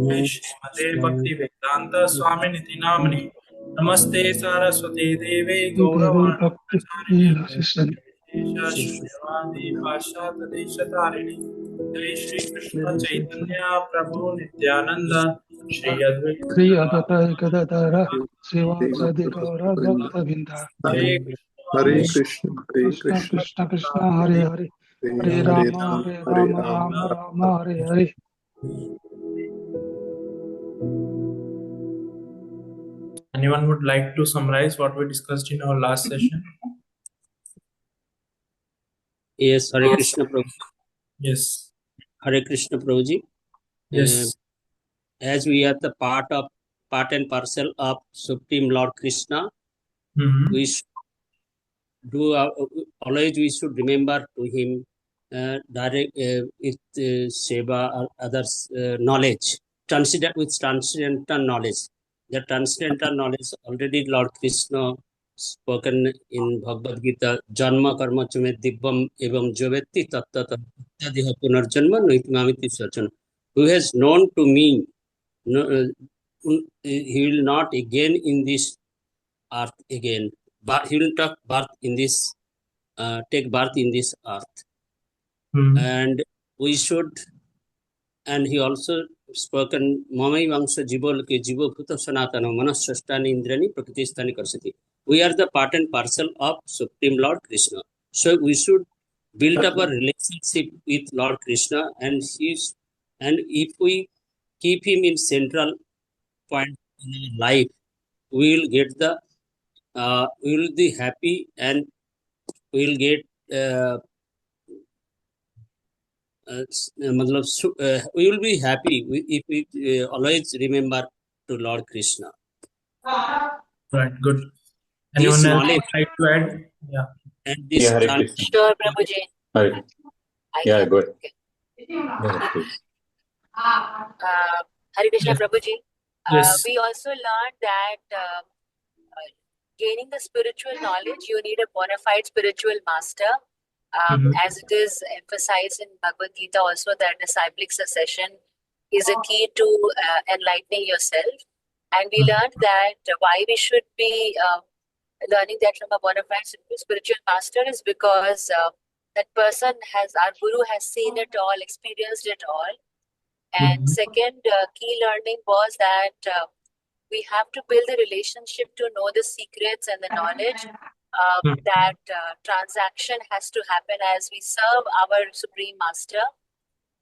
श्रीमते भक्ति वेदांत स्वामी निति नामनि नमस्ते सारस्वती देवे गौरवाणी शून्यवादी पाश्चात्य देशतारिणी जय श्री कृष्ण चैतन्य प्रभु नित्यानंद श्री अद्वैत श्री अद्वैत गदाधर श्रीवासादि गौर भक्त बिंदा Hare Hare Krishna Krishna Krishna Krishna Hare Hare Hare Ram Ram Ram Hare Hare. Anyone would like to summarize what we discussed in our last session? Yes, Hare Krishna Prabhu. Yes. Hare Krishna Prabhuji. Yes. As we are the part and parcel of Supreme Lord Krishna, we should do always we should remember to him direct with seva or others knowledge, with transcendental knowledge. The transcendental knowledge already Lord Krishna spoken in Bhagavad Gita, Janma Karma Chume Dibbam Evam Jovetti Tattata Ityadiha Punarjanma Nitmamiti Sachana. Who has known to me, he will not again in this earth again, but he will take birth in this earth. And we should, and he also spoken Mamai Vamsa Jibolke Jibo Bhuta Sanatana Manasastani Indrani Prakritistani Karsati. We are the part and parcel of Supreme Lord Krishna. So we should build up a relationship with Lord Krishna, and if we keep him in central point in our life, we will get we will be happy, and we will get we will be happy if we always remember to Lord Krishna. Right, good. Anyone else would like to add? Yeah. And this Hare Krishna. Sure, Prabhuji. Hare. Yeah, go ahead. Okay. Yeah, please. Hare Krishna, Yes. Prabhuji. Yes. We also learned that gaining the spiritual knowledge, you need a bona fide spiritual master. As it is emphasized in Bhagavad Gita also, that disciplic succession is a key to enlightening yourself. And we learned that why we should be learning that from a bona fide spiritual master is because that person our guru has seen it all, experienced it all. And second key learning was that we have to build a relationship to know the secrets and the knowledge. That transaction has to happen as we serve our Supreme Master.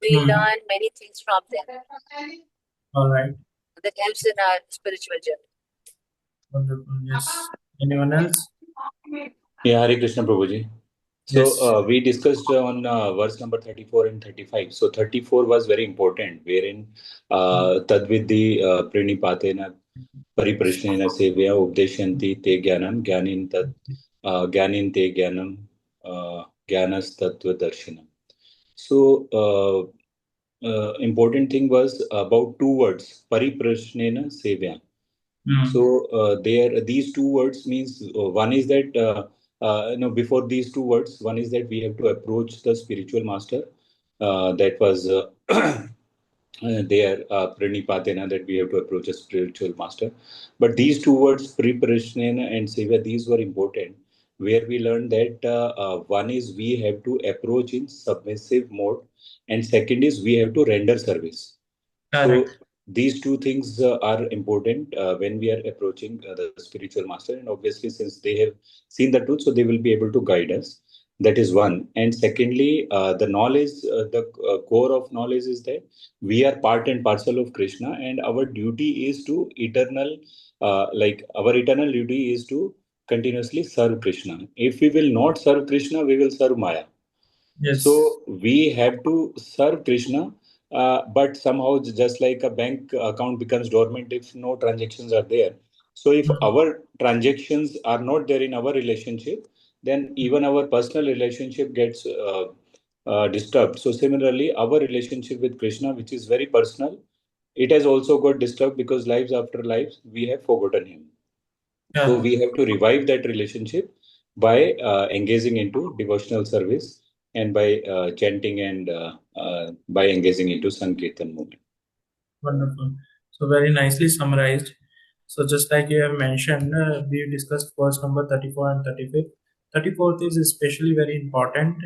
We learn many things from them. All right. That helps in our spiritual journey. Wonderful. Yes. Anyone else? Yeah, Hare Krishna Prabhuji. So Yes. we discussed on verse number 34 and 35. So 34 was very important, wherein Tadvidhi Pranipatena Pariprashnena Sevya Updeshyanti Te Gyanam Gyanin Tat Gyanin Te Gyanam Gyanas Tattva Darshanam. So important thing was about two words, Pariprashnena Sevya. So these two words means one is that before these two words, one is that we have to approach the spiritual master. That was there pranipatena, that we have to approach a spiritual master. But these two words, preparation and seva, these were important, where we learned that one is we have to approach in submissive mode, and second is we have to render service. Correct. So these two things are important when we are approaching the spiritual master, and obviously since they have seen the truth, so they will be able to guide us. That is one. And secondly, the knowledge, the core of knowledge is that we are part and parcel of Krishna, and our duty is to our eternal duty is to continuously serve Krishna. If we will not serve Krishna, we will serve Maya. Yes. So we have to serve Krishna, but somehow just like a bank account becomes dormant if no transactions are there. So if our transactions are not there in our relationship, then even our personal relationship gets disturbed. So similarly, our relationship with Krishna, which is very personal, it has also got disturbed because lives after lives, we have forgotten him. Yeah. So we have to revive that relationship by engaging into devotional service and by chanting and by engaging into Sankirtan movement. Wonderful. So very nicely summarized. So just like you have mentioned, we discussed verse number 34 and 35. 34th is especially very important,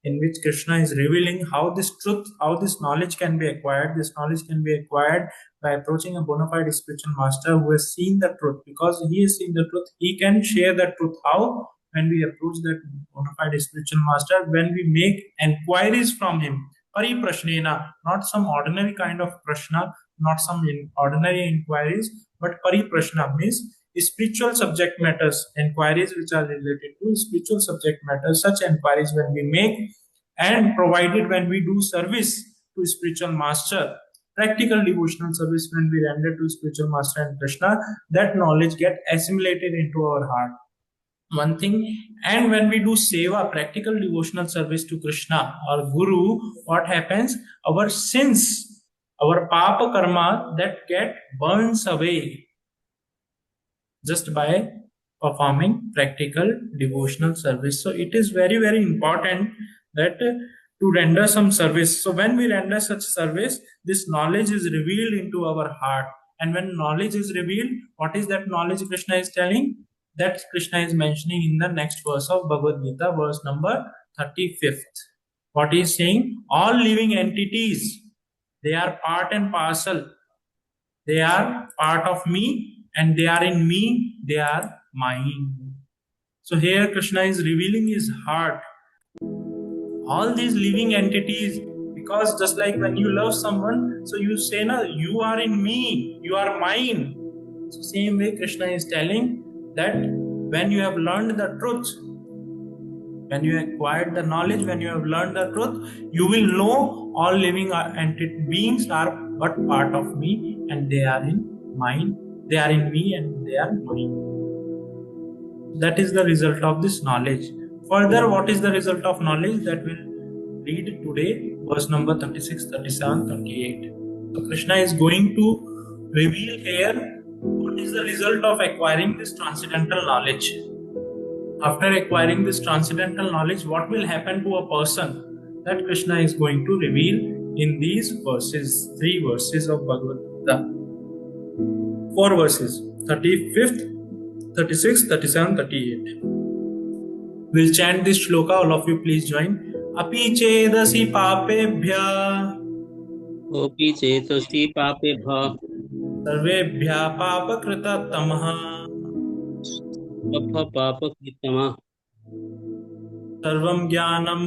in which Krishna is revealing how this truth, how this knowledge can be acquired. This knowledge can be acquired by approaching a bona fide spiritual master who has seen the truth. Because he has seen the truth, he can share the truth. How? When we approach that bona fide spiritual master, when we make enquiries from him. Pari prashnena, not some ordinary kind of prashna, not some ordinary inquiries, but pari prashna means spiritual subject matters, inquiries which are related to spiritual subject matters. Such inquiries when we make, and provided when we do service to spiritual master, practical devotional service when we render to spiritual master and Krishna, that knowledge get assimilated into our heart. One thing. And when we do seva, practical devotional service to Krishna or Guru, what happens? Our sins, our papa karma, that get burns away just by performing practical devotional service. So it is very, very important that to render some service. So when we render such service, this knowledge is revealed into our heart. And when knowledge is revealed, what is that knowledge Krishna is telling? That Krishna is mentioning in the next verse of Bhagavad Gita, verse number 35th. What he is saying? All living entities, they are part and parcel. They are part of me, and they are in me, they are mine. So here Krishna is revealing his heart. All these living entities, because just like when you love someone, so you say, "Na, you are in me, you are mine." So same way Krishna is telling that when you have learned the truth, when you acquired the knowledge, when you have learned the truth, you will know all living beings are but part of me, and they are in mine. They are in me and they are mine. That is the result of this knowledge. Further, what is the result of knowledge? That will read today, verse number 36, 37, 38. So Krishna is going to reveal here what is the result of acquiring this transcendental knowledge. After acquiring this transcendental knowledge, what will happen to a person? That Krishna is going to reveal in these verses, 3 verses of Bhagavad Gita. 4 verses, 35th, 36, 37, 38. We'll chant this shloka, all of you please join. Api chedasi papebhya Opi chetasti papebha sarvebhya papakrita tamah papakritama sarvam jnanam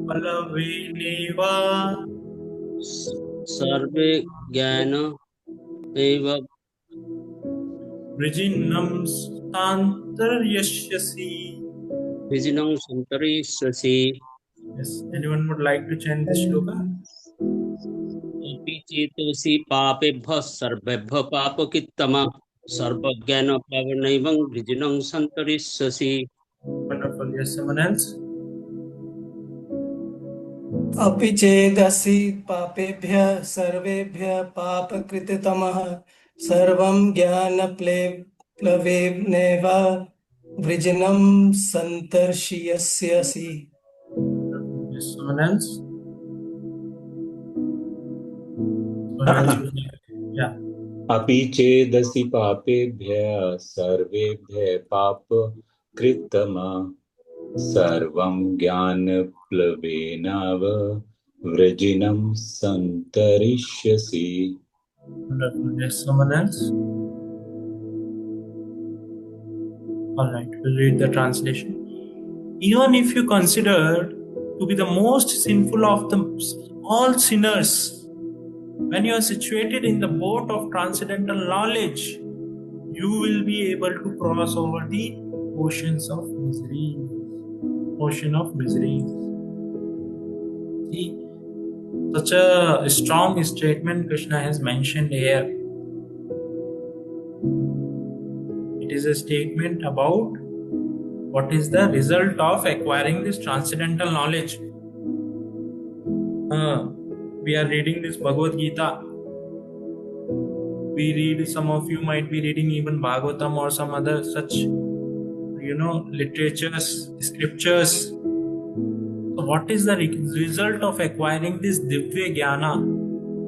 palaveneva sarve jnana eva vrijinam santaryashyasi. vijinam santarisasi. Yes, anyone would like to chant this shloka? Opi chetasi papebha sarvebha papakritama sarvajnana pavanaivam vijinam santarisasi. Wonderful. Yes, someone else? अपि चेदसि पापेभ्यः सर्वेभ्यः पापकृततमः सर्वं ज्ञानप्लवेनैव वृजनं सन्तर्षयसि. Yes, someone else? Yeah. अपि चेदसि पापेभ्यः सर्वेभ्यः पापकृतमा सर्वं ज्ञानप्लवेनाव वृजिनं सन्तरिष्यसि. Wonderful. Yes, someone else? Alright, we'll read the translation. Even if you consider to be the most sinful of all sinners, when you are situated in the boat of transcendental knowledge, you will be able to cross over the oceans of misery. Ocean of misery. See, such a strong statement Krishna has mentioned here. It is a statement about what is the result of acquiring this transcendental knowledge. We are reading this Bhagavad Gita. We read, some of you might be reading even Bhagavatam or some other such, literatures, scriptures. So what is the result of acquiring this Divya Jnana?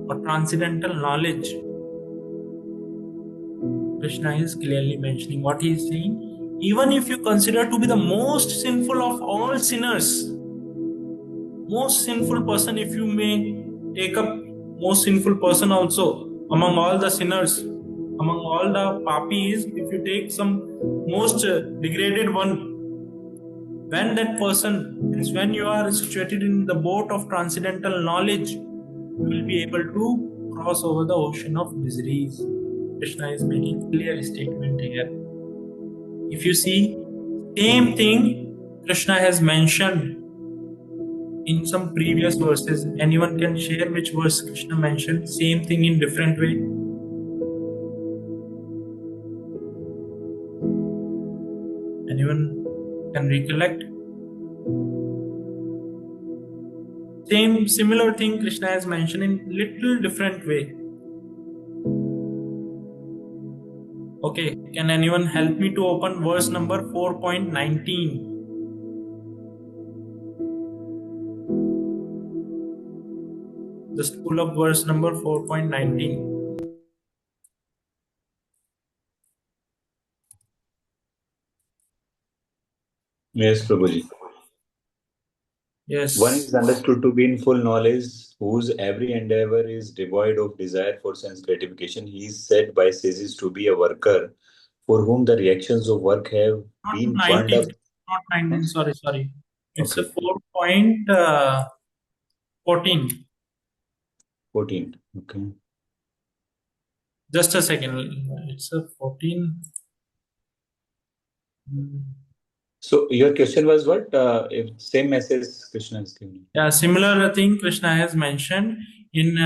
or transcendental knowledge. Krishna is clearly mentioning what he is saying. Even if you consider to be the most sinful of all sinners, most sinful person, if you may take up most sinful person also among all the sinners, among all the papis, if you take some most degraded one, when that person, means when you are situated in the boat of transcendental knowledge, you will be able to cross over the ocean of miseries. Krishna is making clear statement here. If you see, same thing Krishna has mentioned in some previous verses. Anyone can share which verse Krishna mentioned same thing in different way? Anyone can recollect? Same similar thing Krishna has mentioned in little different way. Okay, can anyone help me to open verse number 4.19? Just pull up verse number 4.19. Yes, Prabhuji. Yes. One is understood to be in full knowledge, whose every endeavor is devoid of desire for sense gratification. He is said by sages to be a worker for whom the reactions of work have Not been burned 19, up. not 19, sorry. It's Okay. a 4.14. 14. Okay. Just a second. It's a 14. So your question was what? If same message Krishna is giving. Yeah, similar thing Krishna has mentioned in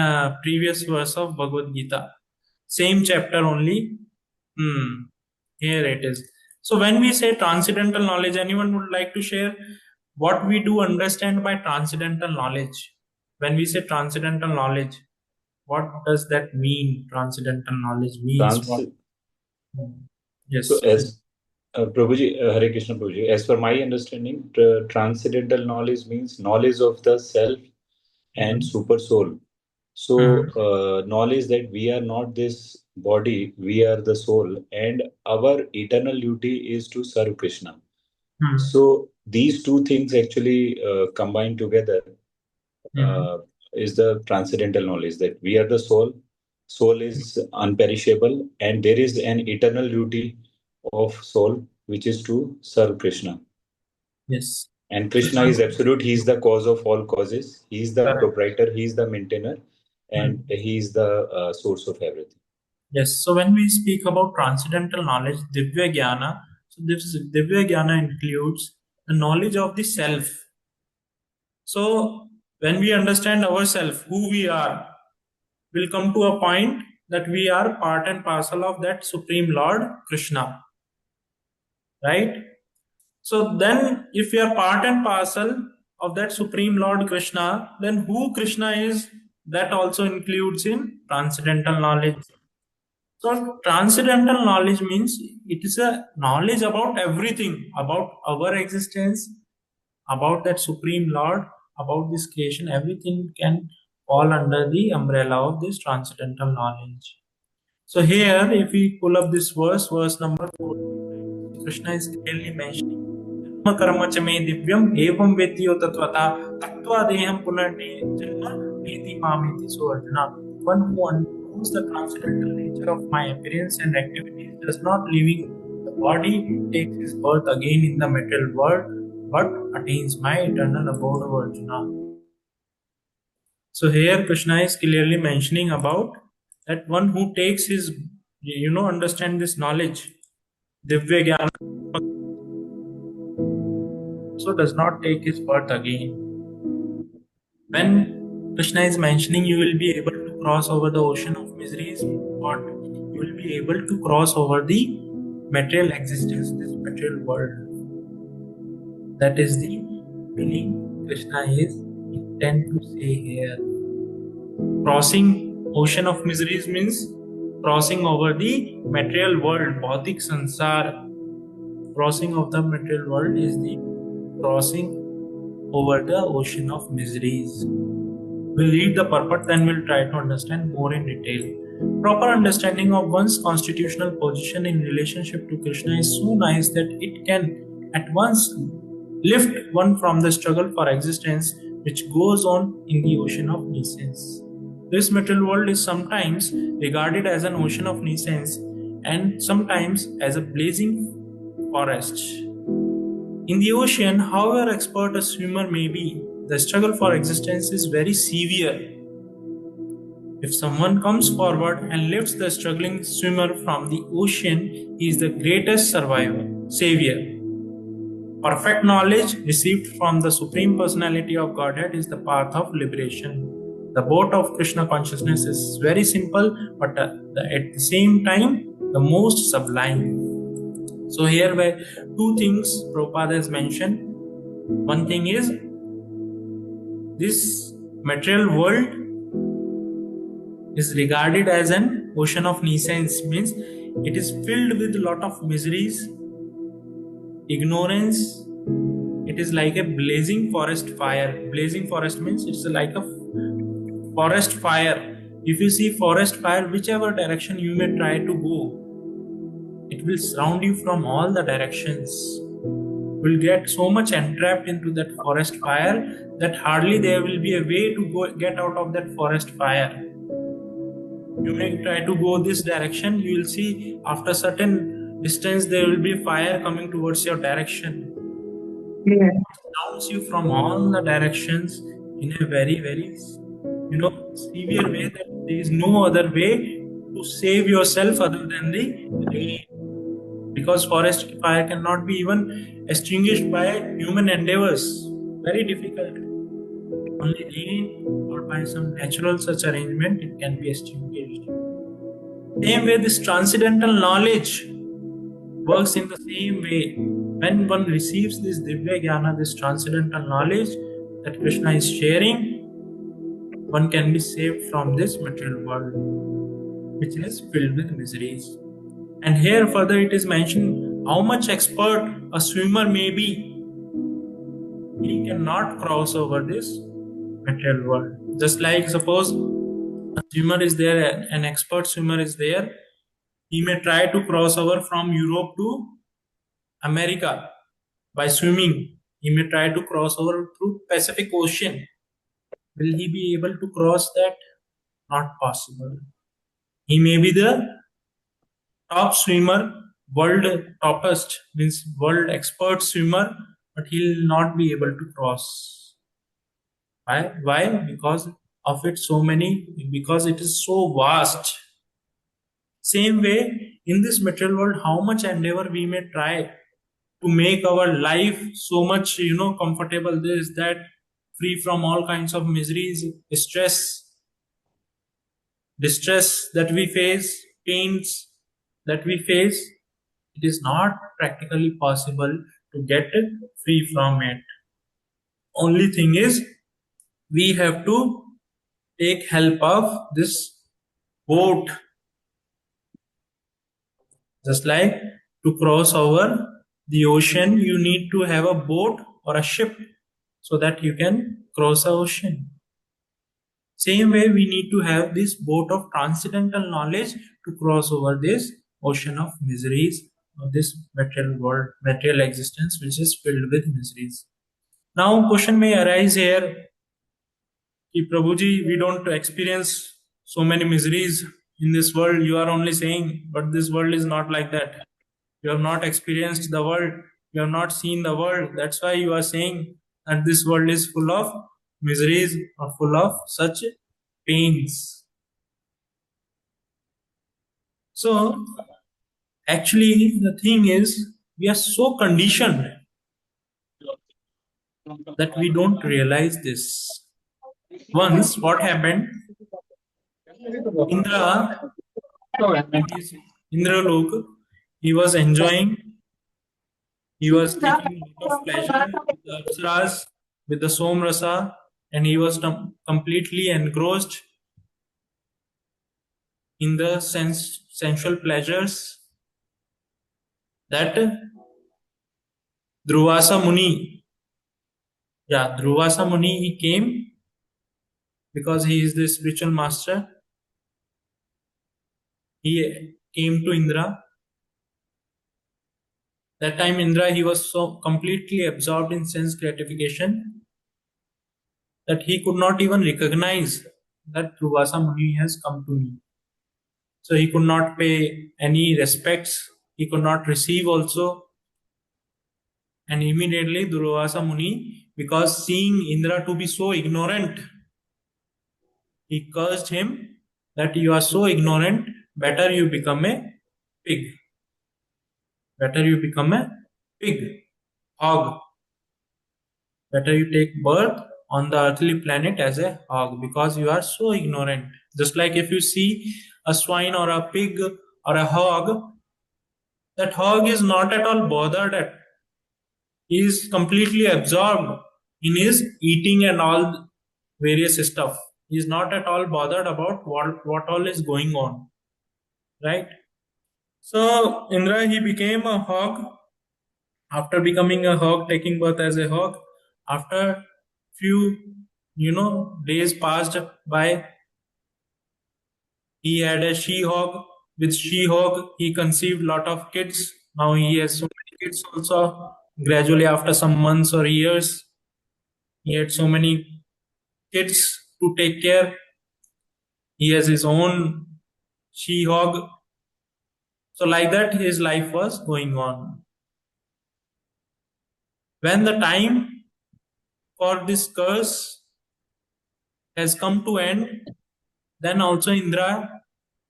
previous verse of Bhagavad Gita. Same chapter only. Here it is. So when we say transcendental knowledge, anyone would like to share what we do understand by transcendental knowledge? When we say transcendental knowledge, what does that mean? Transcendental knowledge means what? So Yes. as Prabhuji, Hare Krishna Prabhuji, as per my understanding, transcendental knowledge means knowledge of the self and super soul. So knowledge that we are not this body, we are the soul, and our eternal duty is to serve Krishna. So these two things actually combined together is the transcendental knowledge that we are the soul. Soul is unperishable, and there is an eternal duty of soul, which is to serve Krishna. Yes. And Krishna is absolute. He is the cause of all causes. He is the proprietor. He is the maintainer, and he is the source of everything. Yes. So when we speak about transcendental knowledge, Divya Jnana, so this Divya Jnana includes the knowledge of the self. So when we understand ourselves, who we are, we'll come to a point that we are part and parcel of that Supreme Lord Krishna. Right? So then if we are part and parcel of that Supreme Lord Krishna, then who Krishna is, that also includes in transcendental knowledge. So transcendental knowledge means it is a knowledge about everything, about our existence, about that Supreme Lord, about this creation. Everything can fall under the umbrella of this transcendental knowledge. So here, if we pull up this verse number 4, Krishna is clearly mentioning कर्म च मे दिव्यम एवं वेत्यो तत्वता तत्वा देहम पुनर्जन्म नेति मामेति. So Arjuna, one who knows the transcendental nature of my appearance and activities does not leaving the body takes his birth again in the material world but attains my eternal abode of Arjuna. So here Krishna is clearly mentioning about that one who takes his, understand this knowledge, Divya Jnana, so does not take his birth again. When Krishna is mentioning you will be able to cross over the ocean of miseries, what? You will be able to cross over the material existence, this material world. That is the meaning Krishna is intent to say here. Crossing ocean of miseries means crossing over the material world, bhautik sansar. Crossing of the material world is the crossing over the ocean of miseries. We'll read the purport, then we'll try to understand more in detail. Proper understanding of one's constitutional position in relationship to Krishna is so nice that it can at once lift one from the struggle for existence which goes on in the ocean of nescience. This material world is sometimes regarded as an ocean of nescience and sometimes as a blazing forest. In the ocean, however expert a swimmer may be, the struggle for existence is very severe. If someone comes forward and lifts the struggling swimmer from the ocean, he is the greatest savior. Perfect knowledge received from the Supreme Personality of Godhead is the path of liberation. The boat of Krishna consciousness is very simple, but at the same time, the most sublime. So here were two things Prabhupada has mentioned. One thing is, this material world is regarded as an ocean of nescience, means it is filled with a lot of miseries, ignorance. It is like a blazing forest fire. Blazing forest means it's like a forest fire. If you see forest fire, whichever direction you may try to go, it will surround you from all the directions. You will get so much entrapped into that forest fire that hardly there will be a way to get out of that forest fire. You may try to go this direction, you will see after certain distance there will be fire coming towards your direction. It surrounds you from all the directions in a very, very severe way that there is no other way to save yourself other than the rain. Because forest fire cannot be even extinguished by human endeavors. Very difficult. Only rain or by some natural such arrangement it can be extinguished. Same way this transcendental knowledge works in the same way. When one receives this Divya Jnana, this transcendental knowledge that Krishna is sharing, one can be saved from this material world, which is filled with miseries. And here further it is mentioned how much expert a swimmer may be. He cannot cross over this material world. Just like suppose a swimmer is there, an expert swimmer is there, he may try to cross over from Europe to America by swimming. He may try to cross over through Pacific Ocean. Will he be able to cross that? Not possible. He may be the top swimmer, world toppest, means world expert swimmer, but he will not be able to cross. Why? Because of it because it is so vast. Same way, in this material world, how much endeavor we may try to make our life so much, comfortable, this, that, free from all kinds of miseries, stress, distress that we face, pains that we face, it is not practically possible to get free from it. Only thing is, we have to take help of this boat. Just like to cross over the ocean, you need to have a boat or a ship so that you can cross the ocean. Same way, we need to have this boat of transcendental knowledge to cross over this ocean of miseries of this material world, material existence, which is filled with miseries. Now, question may arise here, कि Prabhuji, we don't experience so many miseries in this world. You are only saying, but this world is not like that. You have not experienced the world. You have not seen the world. That's why you are saying that this world is full of miseries or full of such pains. So, actually, the thing is, we are so conditioned that we don't realize this. Once, what happened? Indra, Indralok, he was enjoying, he was taking a lot of pleasure with the Apsaras, with the Somrasa, and he was completely engrossed in the sensual pleasures that Dhruvasa Muni, he came because he is the spiritual master. He came to Indra. That time Indra, he was so completely absorbed in sense gratification that he could not even recognize that Durvasa Muni has come to me. So he could not pay any respects. He could not receive also. And immediately Durvasa Muni, because seeing Indra to be so ignorant, he cursed him that you are so ignorant, better you become a pig. Better you become a pig, hog. Better you take birth on the earthly planet as a hog because you are so ignorant. Just like if you see a swine or a pig or a hog, that hog is not at all bothered at. He is completely absorbed in his eating and all various stuff. He is not at all bothered about what all is going on. Right? So Indra, he became a hog. After becoming a hog, taking birth as a hog, after few days passed by, he had a she hog. With she hog, he conceived lot of kids. Now he has so many kids also. Gradually, after some months or years, he had so many kids to take care. He has his own she hog. So like that, his life was going on. When the time for this curse has come to end, then also Indra,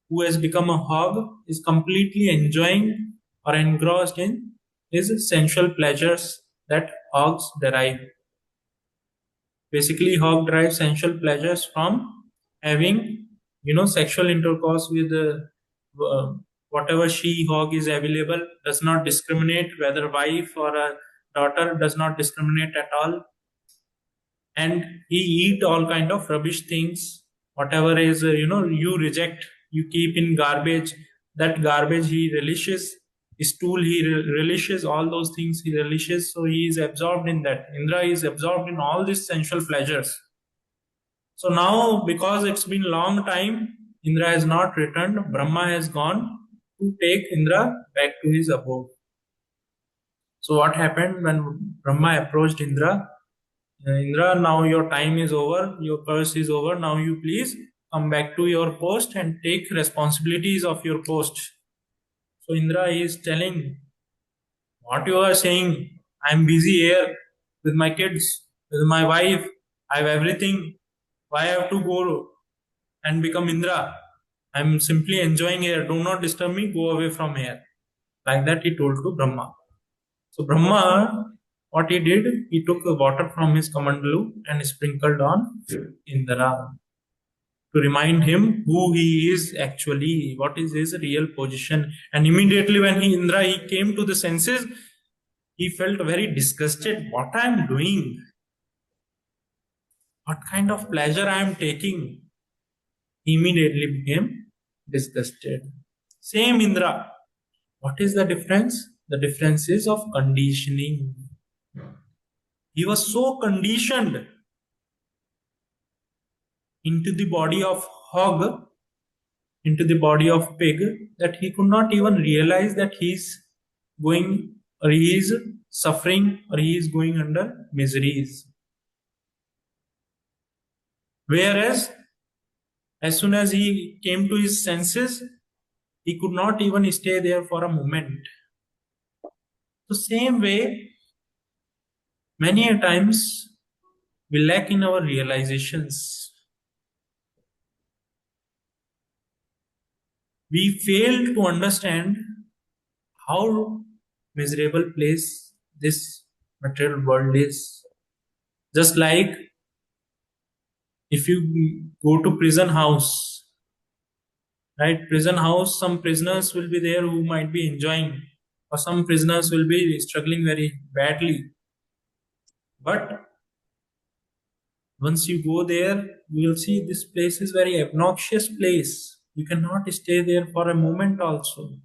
who has become a hog, is completely enjoying or engrossed in his sensual pleasures that hogs derive. Basically, hog derives sensual pleasures from having, sexual intercourse with whatever she hog is available. Does not discriminate whether wife or a daughter. Does not discriminate at all, and he eat all kind of rubbish things. Whatever is you reject, you keep in garbage. That garbage he relishes. Stool he relishes. All those things he relishes. So he is absorbed in that. Indra is absorbed in all these sensual pleasures. So now, because it's been long time, Indra has not returned. Brahma has gone to take Indra back to his abode. So what happened when Brahma approached Indra? Indra, now your time is over, your curse is over. Now you please come back to your post and take responsibilities of your post. So Indra is telling, what you are saying? I am busy here with my kids, with my wife. I have everything. Why I have to go and become Indra? I am simply enjoying here. Do not disturb me. Go away from here. Like that he told to Brahma. So Brahma, what he did, he took water from his kamandalu and sprinkled on Indra to remind him who he is actually, what is his real position. And immediately when Indra he came to the senses, he felt very disgusted. What I am doing? What kind of pleasure I am taking? He immediately became disgusted. Same Indra. What is the difference? The difference is of conditioning. He was so conditioned into the body of hog, into the body of pig, that he could not even realize that he is going or he is suffering or he is going under miseries. Whereas, as soon as he came to his senses, he could not even stay there for a moment. The same way, many a times we lack in our realizations. We fail to understand how miserable place this material world is. Just like if you go to prison house, right? Prison house, some prisoners will be there who might be enjoying, or some prisoners will be struggling very badly. But once you go there, you will see this place is very obnoxious place. You cannot stay there for a moment also.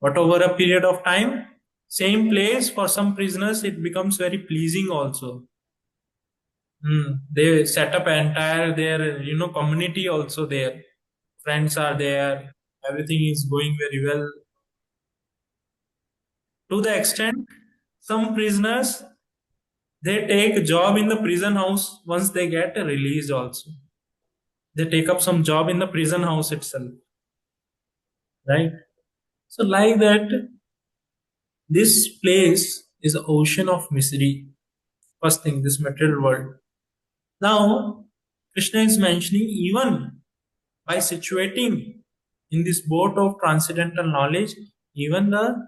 But over a period of time, same place for some prisoners, it becomes very pleasing also. They set up entire their community also there. Friends are there. Everything is going very well. To the extent, some prisoners they take job in the prison house once they get released also. They take up some job in the prison house itself, right? So like that, this place is an ocean of misery. First thing, this material world. Now, Krishna is mentioning even by situating in this boat of transcendental knowledge, even the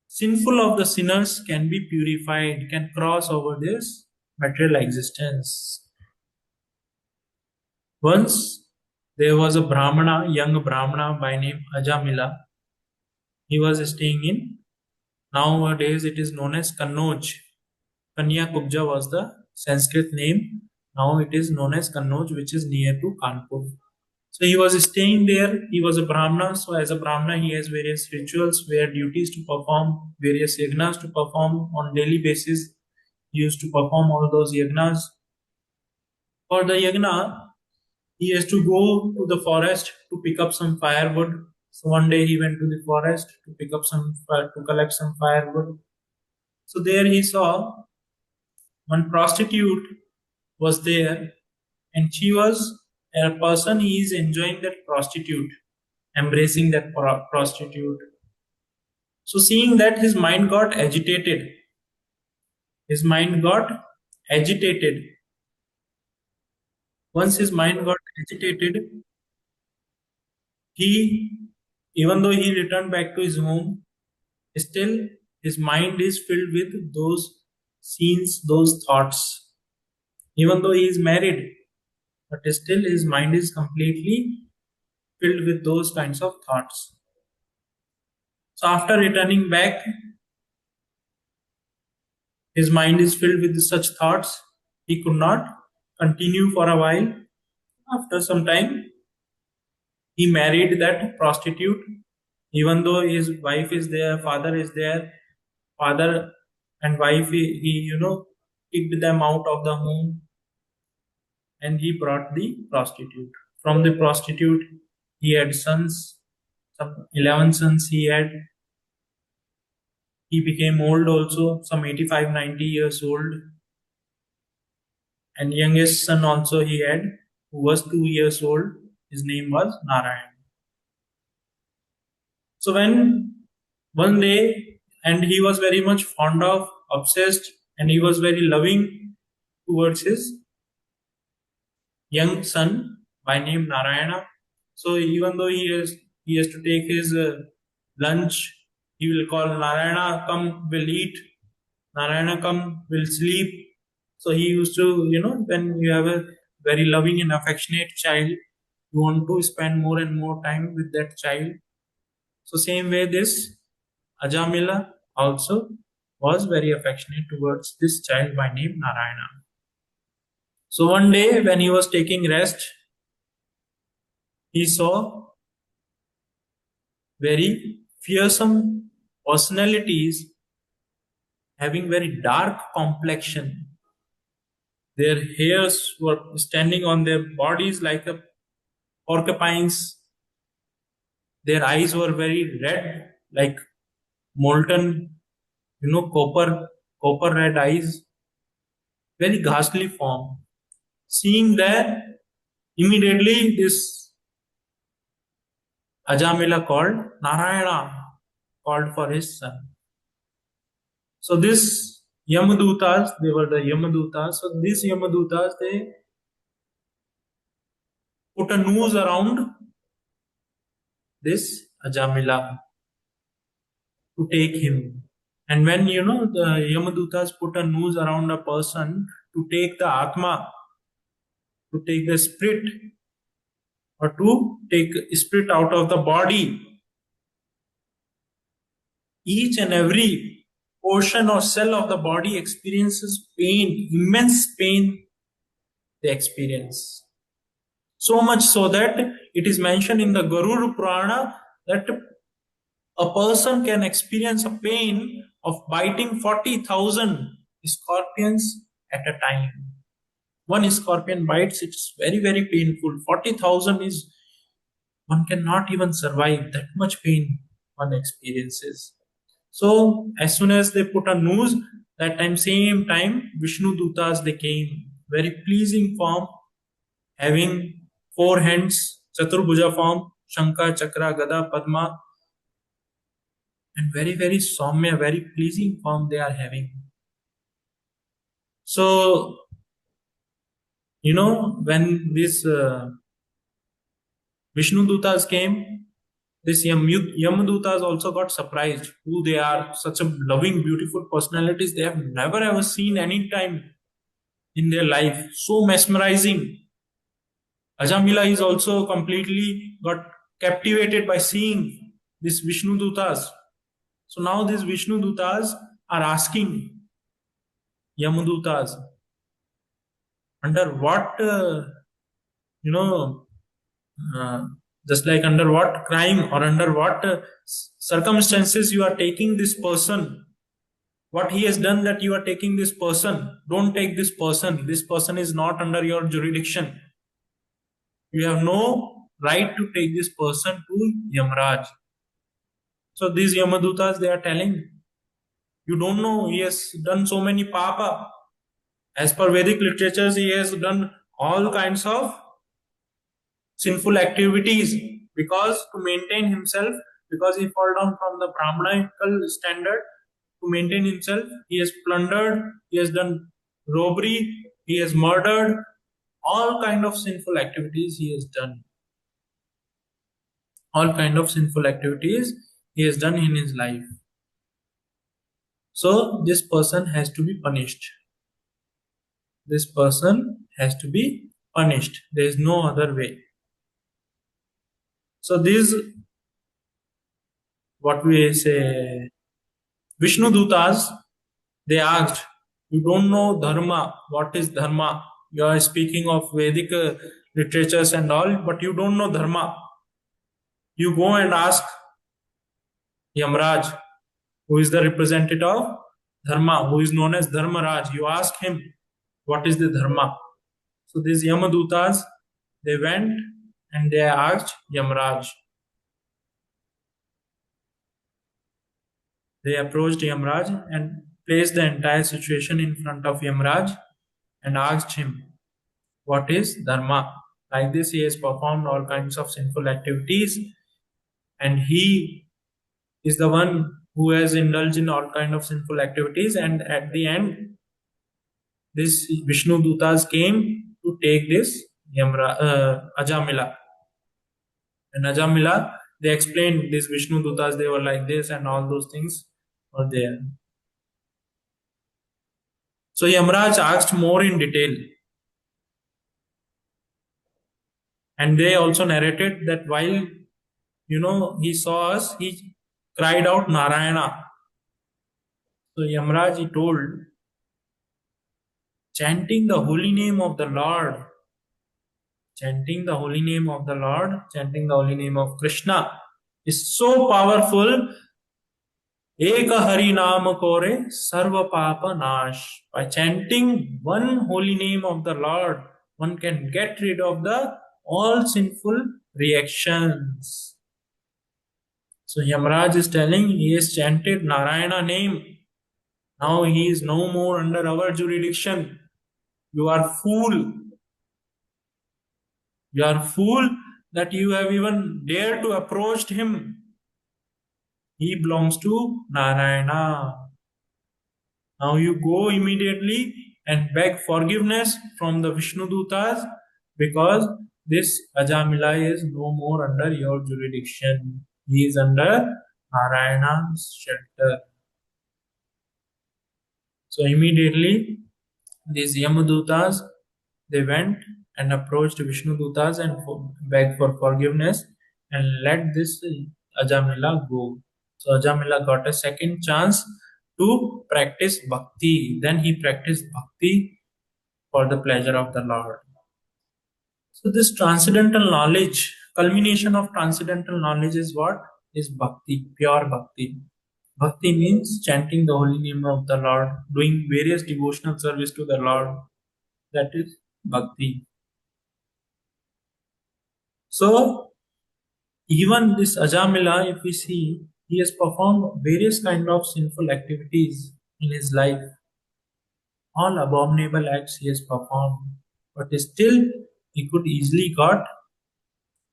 sinful of the sinners can be purified, can cross over this material existence. Once there was a Brahmana, young Brahmana by name Ajamila. He was staying in, nowadays it is known as Kannauj. Kanyakubja was the Sanskrit name. Now it is known as Kannauj, which is near to Kanpur. So he was staying there. He was a Brahmana. So as a Brahmana, he has various rituals, where duties to perform, various yagnas to perform on daily basis. He used to perform all those yagnas. For the yagna, he has to go to the forest to pick up some firewood. So one day he went to the forest to pick up some to collect some firewood. So there he saw one prostitute was there, and she was a person. He is enjoying that prostitute, embracing that prostitute. So seeing that, his mind got agitated. His mind got agitated. Once his mind got agitated, he, even though he returned back to his home, still his mind is filled with those scenes, those thoughts. Even though he is married, but still his mind is completely filled with those kinds of thoughts. So after returning back, his mind is filled with such thoughts. He could not continue for a while. After some time, he married that prostitute. Even though his wife is there, father is there, father and wife, he kicked them out of the home, and he brought the prostitute. From the prostitute, he had sons, some 11 sons he had. He became old also, some 85, 90 years old. And youngest son also he had, who was 2 years old. His name was Narayan. So when one day, and he was very much fond of, obsessed, and he was very loving towards his young son by name Narayana. So even though he has to take his lunch, he will call Narayana, come, we'll eat. Narayana, come, we'll sleep. So he used to, when you have a very loving and affectionate child, you want to spend more and more time with that child. So same way this Ajamila also was very affectionate towards this child by name Narayana. So one day when he was taking rest, he saw very fearsome personalities having very dark complexion. Their hairs were standing on their bodies like a porcupines. Their eyes were very red, like molten, copper red eyes. Very ghastly form. Seeing that, immediately this Ajamila called Narayana, called for his son. So this Yamadutas, they were the Yamadutas. So these Yamadutas, they put a noose around this Ajamila to take him. And when the Yamadutas put a noose around a person to take the Atma, to take the spirit, or to take spirit out of the body, each and every portion or cell of the body experiences pain, immense pain they experience. So much so that it is mentioned in the Garuda Purana that a person can experience a pain of biting 40,000 scorpions at a time. One scorpion bites, it's very, very painful. 40,000 is, one cannot even survive that much pain one experiences. So as soon as they put a noose, that time, same time, Vishnu Dutas, they came. Very pleasing form, having four hands, Chaturbhuja form, Shankha, Chakra, Gada, Padma, and very, very Soumya, very pleasing form they are having. So, when this Vishnu Dutas came, this Yamadutas also got surprised who they are, such a loving, beautiful personalities they have never ever seen any time in their life. So mesmerizing. Ajamila is also completely got captivated by seeing this Vishnu Dutas. So now these Vishnu Dutas are asking Yamadutas, under what, you know, uh, just like under what crime or under what circumstances you are taking this person, what he has done that you are taking this person. Don't take this person. This person is not under your jurisdiction. You have no right to take this person to Yamraj. So these Yamadutas, they are telling, you don't know, he has done so many papa. As per Vedic literatures, he has done all kinds of sinful activities because to maintain himself, because he fall down from the Brahmanical standard, to maintain himself, he has plundered, he has done robbery, he has murdered, all kind of sinful activities he has done. All kind of sinful activities he has done in his life. So this person has to be punished. This person has to be punished. There is no other way. So these, what we say, Vishnu Dutas, they asked, you don't know dharma, what is dharma? You are speaking of Vedic literatures and all, but you don't know dharma. You go and ask Yamraj, who is the representative of dharma, who is known as Dharmaraj. You ask him, what is the dharma? So these Yamadutas, they went and they asked Yamraj. They approached Yamraj and placed the entire situation in front of Yamraj and asked him, what is dharma? Like this, he has performed all kinds of sinful activities, and he is the one who has indulged in all kinds of sinful activities. And at the end, this Vishnu Dutas came to take this Ajamila. And Ajamila, they explained this Vishnu Dutas, they were like this, and all those things were there. So Yamraj asked more in detail. And they also narrated that while, he saw us, he cried out Narayana. So Yamraj, he told, chanting the holy name of the Lord, chanting the holy name of the Lord, chanting the holy name of Krishna is so powerful. Eka Hari Naam Kore Sarva Papa Nash. By chanting one holy name of the Lord, one can get rid of the all sinful reactions. So Yamraj is telling, he has chanted Narayana name. Now he is no more under our jurisdiction. You are fool. You are fool that you have even dared to approach him. He belongs to Narayana. Now you go immediately and beg forgiveness from the Vishnu Dutas, because this Ajamila is no more under your jurisdiction. He is under Narayana's shelter. So immediately these Yamadutas, they went and approached Vishnu Dutas and begged for forgiveness and let this Ajamila go. So Ajamila got a second chance to practice bhakti. Then he practiced bhakti for the pleasure of the Lord. So this transcendental knowledge, culmination of transcendental knowledge is what? Is bhakti, pure bhakti. Bhakti means chanting the holy name of the Lord, doing various devotional service to the Lord. That is bhakti. So even this Ajamila, if we see, he has performed various kind of sinful activities in his life. All abominable acts he has performed, but still he could easily got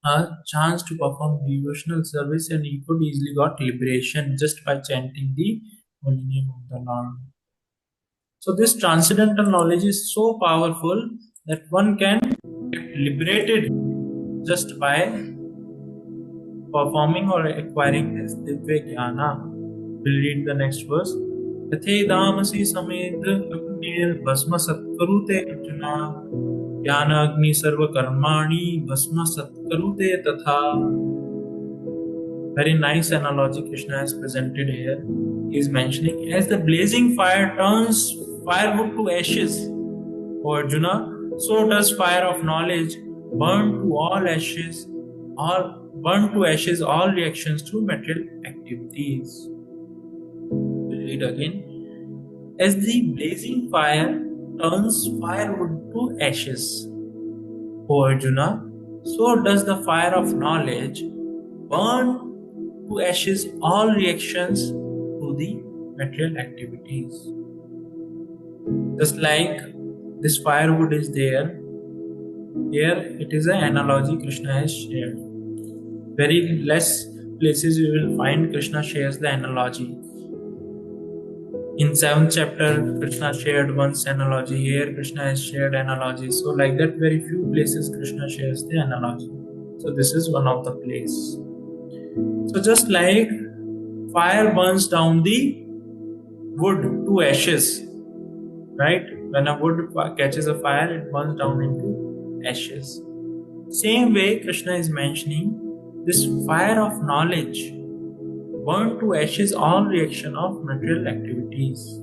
a chance to perform devotional service, and he could easily got liberation just by chanting the holy name of the Lord. So this transcendental knowledge is so powerful that one can get liberated just by performing or acquiring this Divya Jnana. We'll read the next verse. यथेदामसि समेद्र अग्निर्भस्म सत्करुते arjuna ज्ञान अग्नि सर्वकर्माणि भस्म सत्करुते तथा. Very nice analogy Krishna has presented here. He is mentioning as the blazing fire turns firewood to ashes, O Arjuna, so does fire of knowledge burn to ashes all reactions to material activities. We'll read again. As the blazing fire turns firewood to ashes, O Arjuna, so does the fire of knowledge burn to ashes all reactions to the material activities. Just like this firewood is there, here it is an analogy Krishna has shared. Very less places you will find Krishna shares the analogy. In 7th chapter, Krishna shared once analogy. Here, Krishna has shared analogy. So, like that, very few places Krishna shares the analogy. So, this is one of the place. So, just like fire burns down the wood to ashes, right? When a wood catches a fire, it burns down into ashes. Same way, Krishna is mentioning this fire of knowledge burn to ashes all reaction of material activities.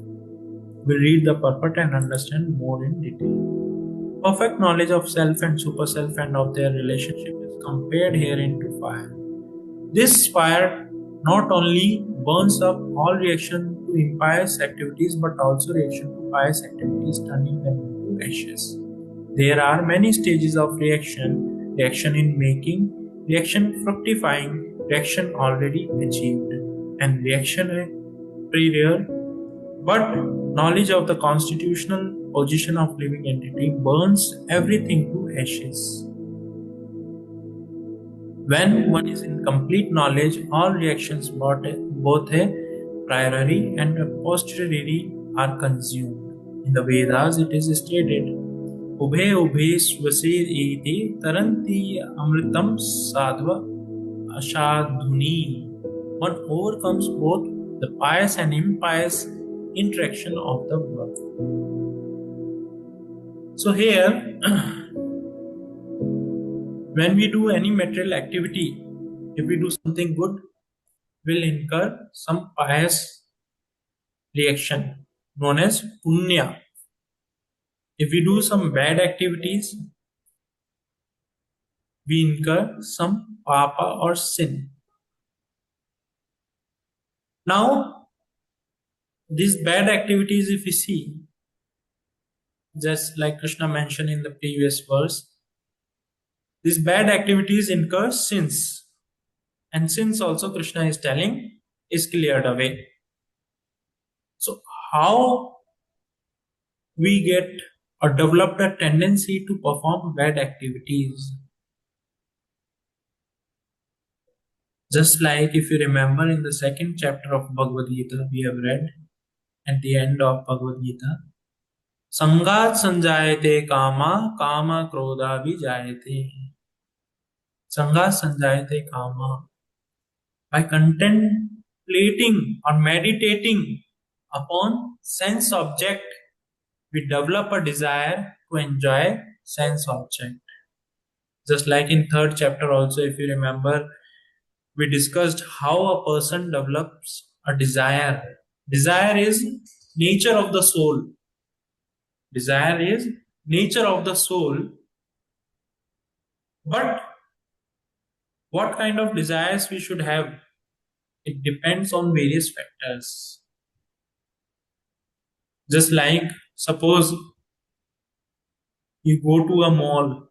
We'll read the purport and understand more in detail. Perfect knowledge of self and super self and of their relationship is compared herein to fire. This fire not only burns up all reaction to impious activities but also reaction to pious activities, turning them into ashes. There are many stages of reaction: reaction in making, reaction fructifying, reaction already achieved, and reaction prior. But knowledge of the constitutional position of living entity burns everything to ashes. When one is in complete knowledge, all reactions, both a priori and a posteriori, are consumed. In the Vedas, it is stated, Ubhe ubhe swasir iti taranti amritam sadva ashadhuni. One overcomes both the pious and impious interaction of the world. So here, when we do any material activity, if we do something good, we'll incur some pious reaction known as punya. If we do some bad activities, we incur some papa or sin. Now, these bad activities, if we see, just like Krishna mentioned in the previous verse, these bad activities incur sins. And sins also, Krishna is telling, is cleared away. So, how we get or develop a tendency to perform bad activities? Just like if you remember in the 2nd chapter of Bhagavad Gita, we have read at the end of Bhagavad Gita, Sangat sanjayate kama, kama krodha vijayate. Sangat sanjayate kama. By contemplating or meditating upon sense object, we develop a desire to enjoy sense object. Just like in 3rd chapter also, if you remember, we discussed how a person develops a desire. Desire is nature of the soul. Desire is nature of the soul. But what kind of desires we should have? It depends on various factors. Just like, suppose You go to a mall.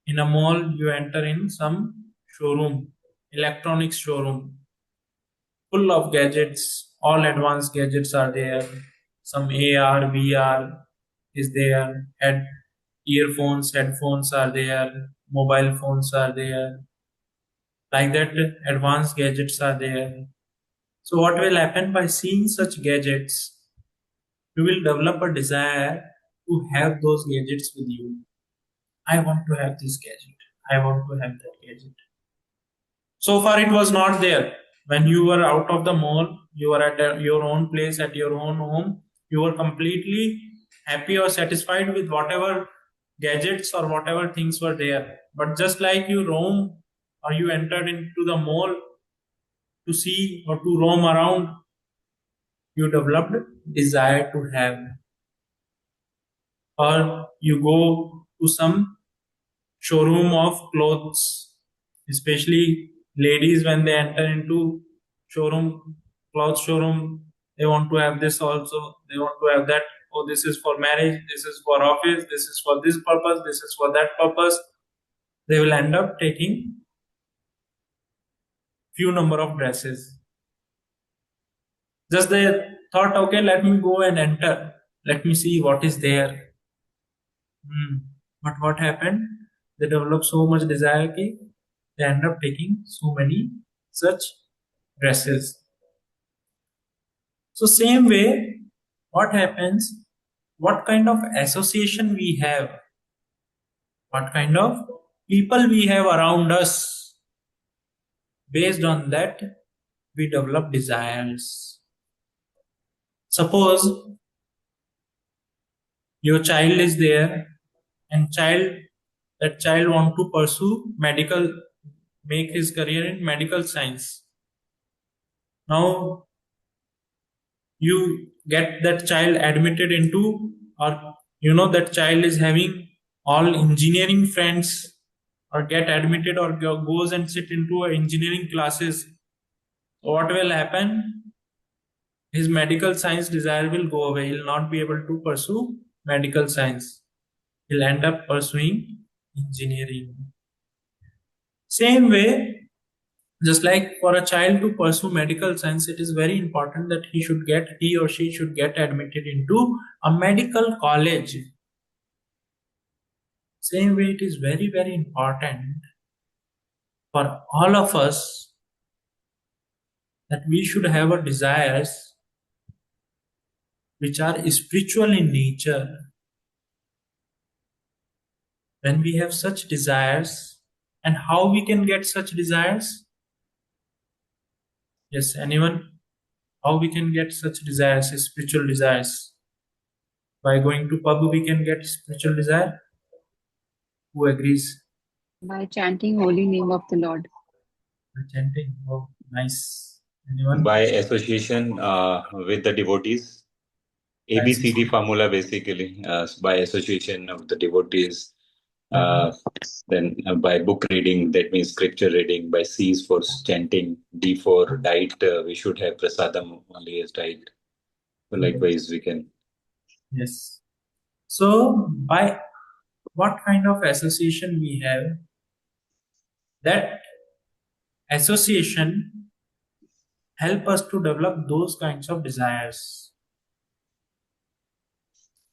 In a mall, you enter in some showroom, electronics showroom, full of gadgets. All advanced gadgets are there. Some AR, VR is there. Earphones, headphones are there. Mobile phones are there. Like that, advanced gadgets are there. So, what will happen by seeing such gadgets? You will develop a desire to have those gadgets with you. I want to have this gadget. I want to have that gadget. So far, it was not there. When you were out of the mall, you were at your own place, at your own home, you were completely happy or satisfied with whatever gadgets or whatever things were there. But just like you roam or you entered into the mall to see or to roam around, you developed desire to have. Or you go to some showroom of clothes, especially ladies when they enter into showroom, clothes showroom, they want to have this also, they want to have that. Oh, this is for marriage, this is for office, this is for this purpose, this is for that purpose. They will end up taking few number of dresses. Just they thought, okay, let me go and enter, let me see what is there. But what happened? They develop so much desire that they end up taking so many such dresses. So same way, what happens? What kind of association we have? What kind of people we have around us? Based on that, we develop desires. Suppose your child is there, and that child want to pursue medical, make his career in medical science. Now you get that child admitted into, or that child is having all engineering friends, or get admitted or goes and sit into engineering classes. So what will happen? His medical science desire will go away. He'll not be able to pursue medical science. He'll end up pursuing engineering. Same way, just like for a child to pursue medical science, it is very important that he or she should get admitted into a medical college. Same way, it is very, very important for all of us that we should have a desires which are spiritual in nature. When we have such desires, and how we can get such desires? Yes, anyone? How we can get such desires, spiritual desires? By going to pub, we can get spiritual desire. Who agrees? By chanting holy name of the Lord. By chanting. Oh, nice. Anyone? By association with the devotees. ABCD formula basically. By association of the devotees. Then by book reading, that means scripture reading. By C is for chanting. D for diet. We should have prasadam only as diet. So likewise, we can. Yes. So by what kind of association we have? That association help us to develop those kinds of desires.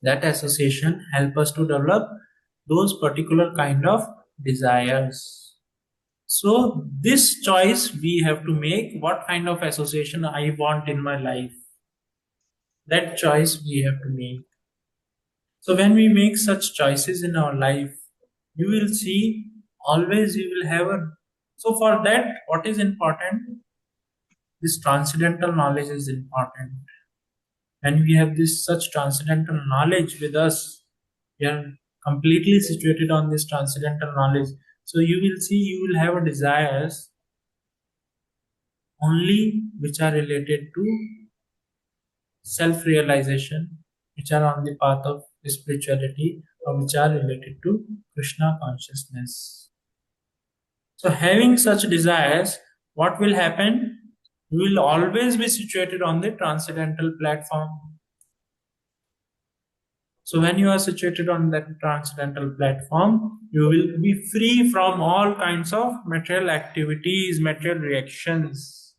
That association help us to develop those particular kind of desires. So this choice we have to make, what kind of association I want in my life. That choice we have to make. So when we make such choices in our life, you will see always you will have a. So for that, what is important? This transcendental knowledge is important. When we have this such transcendental knowledge with us, we are completely situated on this transcendental knowledge. So you will see you will have a desires only which are related to self-realization, which are on the path of spirituality, or which are related to Krishna consciousness. So having such desires, what will happen? You will always be situated on the transcendental platform. So when you are situated on that transcendental platform, you will be free from all kinds of material activities, material reactions.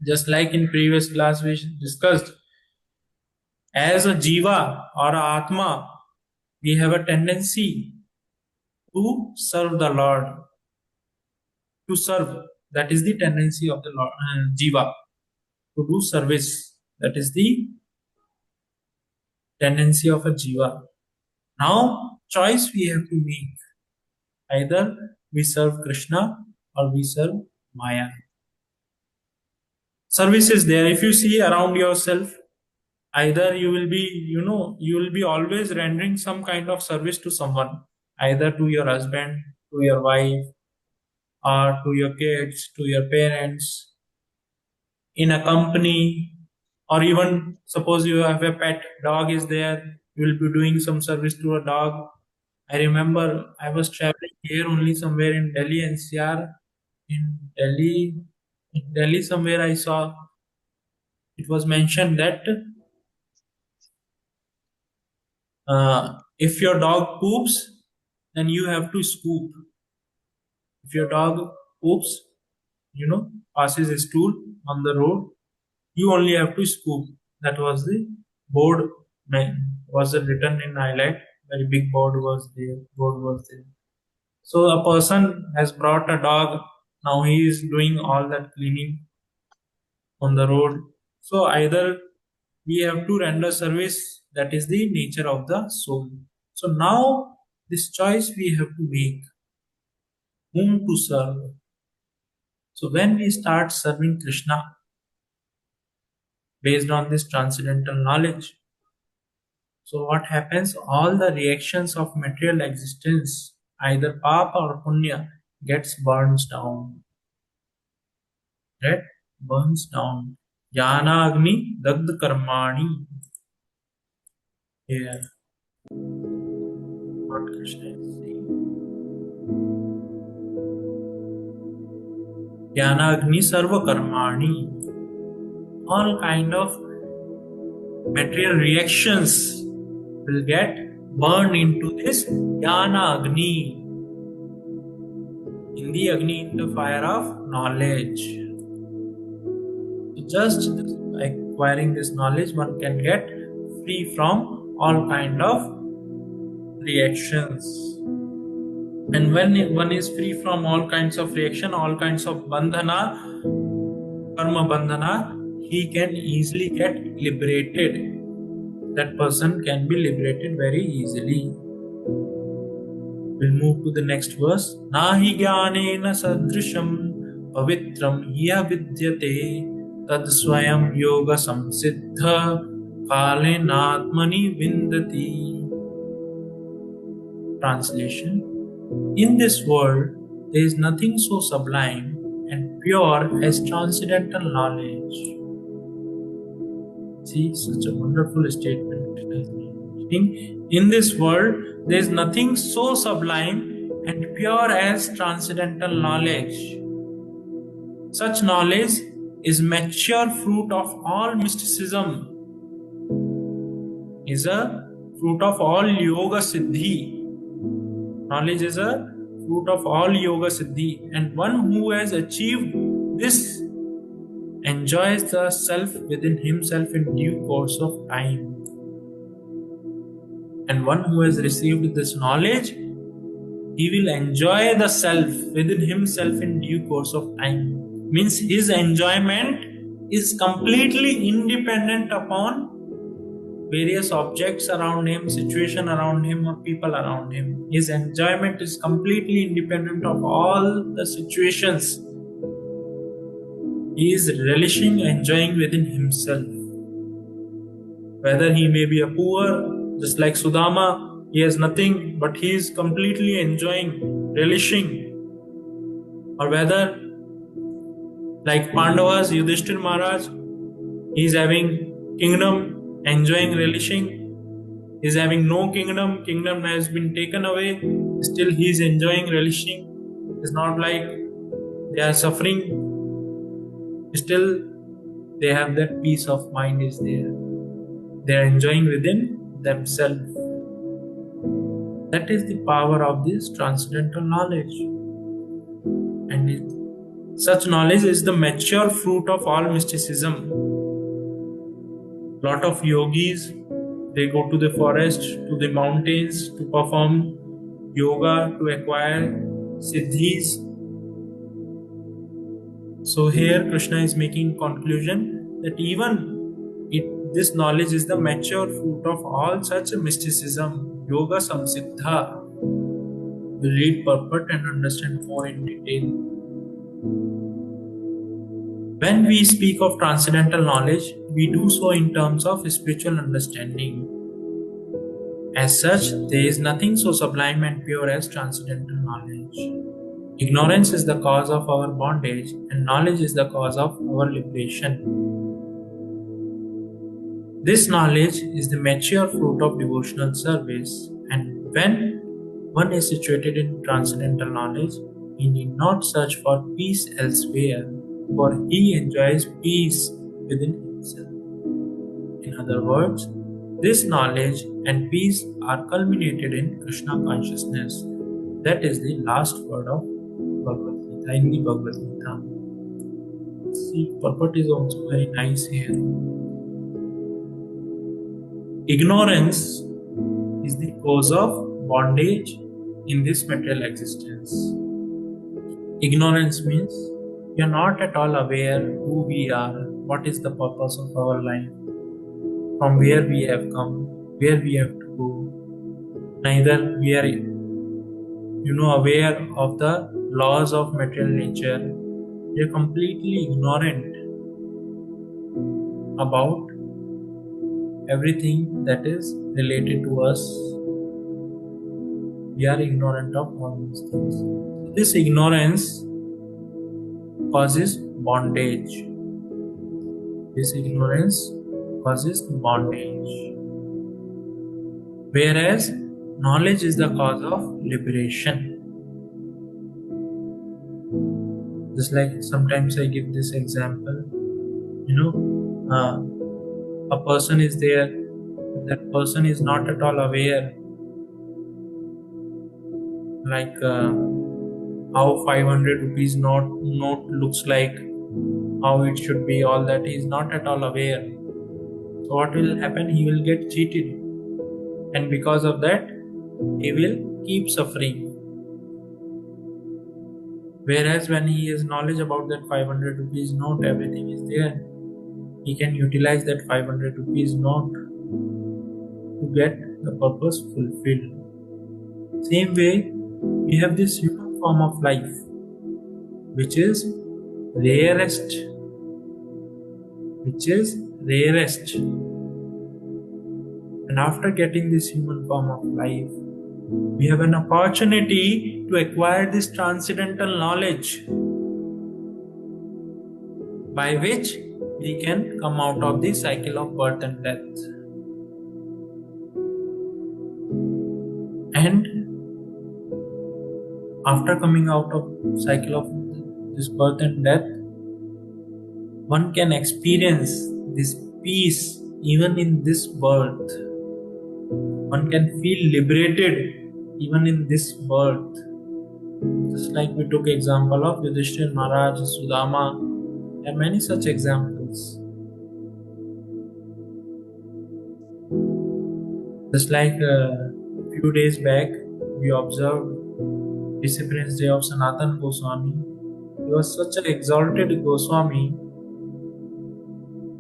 Just like in previous class we discussed, as a jiva or a atma, we have a tendency to serve the Lord. To serve, that is the tendency of the Lord, jiva. To do service, that is the tendency of a jiva. Now, choice we have to make. Either we serve Krishna or we serve Maya. Service is there. If you see around yourself, either you will be, you will be always rendering some kind of service to someone, either to your husband, to your wife, or to your kids, to your parents, in a company, or even suppose you have a pet dog is there, you will be doing some service to a dog. I remember I was traveling here only somewhere in Delhi NCR. In Delhi somewhere I saw it was mentioned that if your dog poops, then you have to scoop. If your dog poops, passes a stool on the road, you only have to scoop. That was the board, was written in highlight. Very big board was there. Board was there. So a person has brought a dog. Now he is doing all that cleaning on the road. So either we have to render service, that is the nature of the soul. So now this choice we have to make whom to serve. So when we start serving Krishna based on this transcendental knowledge, so what happens? All the reactions of material existence, either papa or punya, gets burns down. Right? Burns down. Jnana agni dagd karmani. Here, what Krishna is saying. Jnana agni sarva karmani. All kind of material reactions will get burned into this Jnana agni. In the agni, in the fire of knowledge. Just by acquiring this knowledge, one can get free from all kind of reactions. And when one is free from all kinds of reaction, all kinds of bandhana, karma bandhana, he can easily get liberated. That person can be liberated very easily. We'll move to the next verse. Nahi jnanena sadrisham pavitram hiya vidyate tad swayam yoga samsiddha kalenatmani vindati. Translation. In this world, there is nothing so sublime and pure as transcendental knowledge. See, such a wonderful statement. In this world, there is nothing so sublime and pure as transcendental knowledge. Such knowledge is mature fruit of all mysticism, is a fruit of all yoga siddhi. Knowledge is a fruit of all yoga siddhi, and one who has achieved this enjoys the self within himself in due course of time. And one who has received this knowledge, he will enjoy the self within himself in due course of time. Means his enjoyment is completely independent upon various objects around him, situation around him, or people around him. His enjoyment is completely independent of all the situations. He is relishing, enjoying within himself. Whether he may be a poor, just like Sudama, he has nothing, but he is completely enjoying, relishing. Or whether, like Pandavas, Yudhishthir Maharaj, he is having kingdom, enjoying, relishing. He is having no kingdom, kingdom has been taken away, still he is enjoying, relishing. It's not like they are suffering, still they have that peace of mind is there. They are enjoying within themselves. That is the power of this transcendental knowledge. And such knowledge is the mature fruit of all mysticism. Lot of yogis, they go to the forest, to the mountains to perform yoga, to acquire siddhis. So here Krishna is making conclusion that even this knowledge is the mature fruit of all such mysticism, yoga samsiddha. We read purport and understand more in detail. When we speak of transcendental knowledge, we do so in terms of spiritual understanding. As such, there is nothing so sublime and pure as transcendental knowledge. Ignorance is the cause of our bondage, and knowledge is the cause of our liberation. This knowledge is the mature fruit of devotional service, and when one is situated in transcendental knowledge, he need not search for peace elsewhere, for he enjoys peace within himself. In other words, this knowledge and peace are culminated in Krishna consciousness. That is the last word of Bhagavad Gita in the Bhagavad Gita. See, purport is also very nice here. Ignorance is the cause of bondage in this material existence. Ignorance means we are not at all aware who we are, what is the purpose of our life, from where we have come, where we have to go. Neither we are aware of the laws of material nature. We are completely ignorant about everything that is related to us. We are ignorant of all these things. This ignorance causes bondage. This ignorance causes bondage. Whereas knowledge is the cause of liberation. Just like sometimes I give this example, a person is there, that person is not at all aware, like how 500 rupees note looks like, how it should be, all that he is not at all aware. So what will happen? He will get cheated, and because of that, he will keep suffering. Whereas when he has knowledge about that 500 rupees note, everything is there, he can utilize that 500 rupees note to get the purpose fulfilled. Same way, we have this human form of life, which is rarest. And after getting this human form of life, we have an opportunity to acquire this transcendental knowledge by which we can come out of the cycle of birth and death. And after coming out of cycle of this birth and death, one can experience this peace even in this birth. One can feel liberated even in this birth. Just like we took example of Yudhishthira Maharaj, Sudama, there are many such examples. Just like a few days back, we observed Disciplines Day of Sanatana Goswami. He was such an exalted Goswami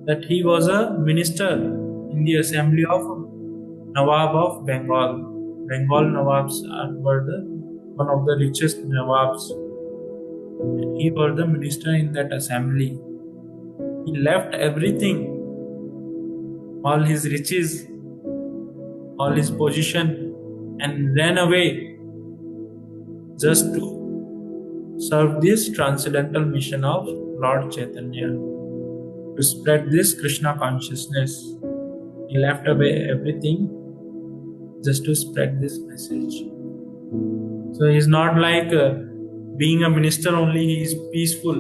that he was a minister in the assembly of Nawab of Bengal. Bengal Nawabs were one of the richest Nawabs. And he was the minister in that assembly. He left everything, all his riches, all his position, and ran away just to serve this transcendental mission of Lord Chaitanya, to spread this Krishna consciousness. He left away everything just to spread this message. So he's not like being a minister only, he is peaceful.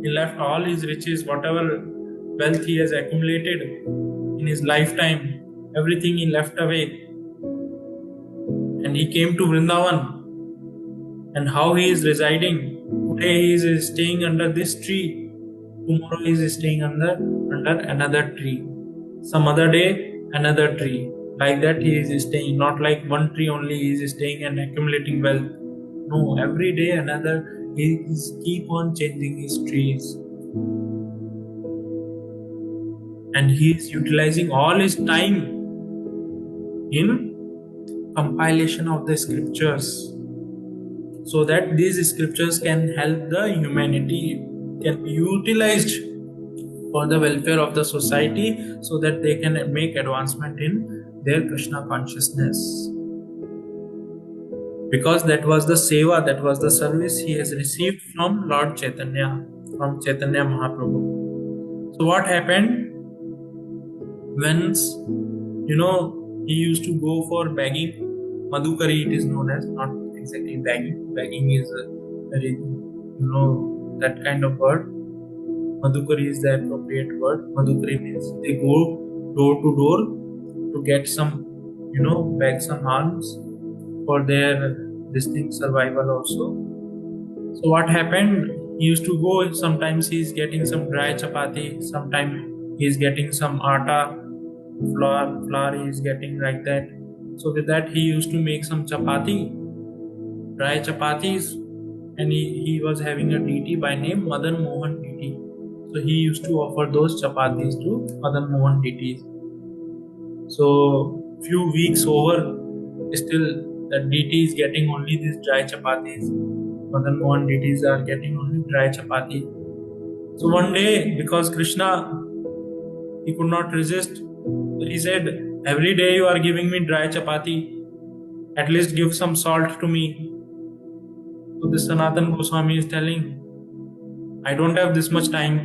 He left all his riches, whatever wealth he has accumulated in his lifetime, everything he left away, and he came to Vrindavan. And how he is residing? Today he is staying under this tree. Tomorrow he is staying under another tree. Some other day, another tree. Like that he is staying. Not like one tree only he is staying and accumulating wealth. No, every day another. He is keep on changing his trees. And he is utilizing all his time in compilation of the scriptures, so that these scriptures can help the humanity, can be utilized for the welfare of the society, so that they can make advancement in their Krishna consciousness. Because that was the seva, that was the service he has received from Lord Chaitanya, from Chaitanya Mahaprabhu. So what happened? Once, he used to go for begging. Madhukari it is known as, not exactly begging. Begging is a very, that kind of word. Madhukari is the appropriate word. Madhukari means they go door to door to get some, beg some alms for their survival also. So what happened? He used to go. Sometimes he is getting some dry chapati. Sometimes he is getting some atta, flour. He is getting like that. So with that he used to make some chapati, dry chapatis, and he was having a deity by name Madan Mohan deity. So he used to offer those chapatis to Madan Mohan deities. So few weeks over, still the deity is getting only these dry chapatis. Madan Mohan deities are getting only dry chapati. So one day, because Krishna, he could not resist, he said, "Every day you are giving me dry chapati. At least give some salt to me." So the Sanatan Goswami is telling, "I don't have this much time.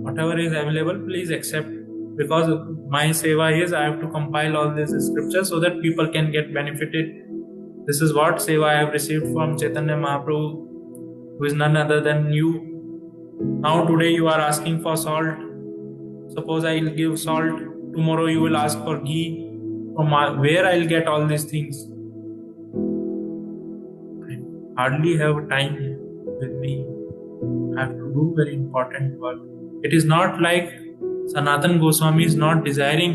Whatever is available, please accept. Because my seva is I have to compile all these scriptures so that people can get benefited. This is what seva I have received from Chaitanya Mahaprabhu, who is none other than you. Now today you are asking for salt. Suppose I will give salt. Tomorrow you will ask for ghee. From where I will get all these things? I hardly have time with me. I have to do very important work." It is not like Sanatan Goswami is not desiring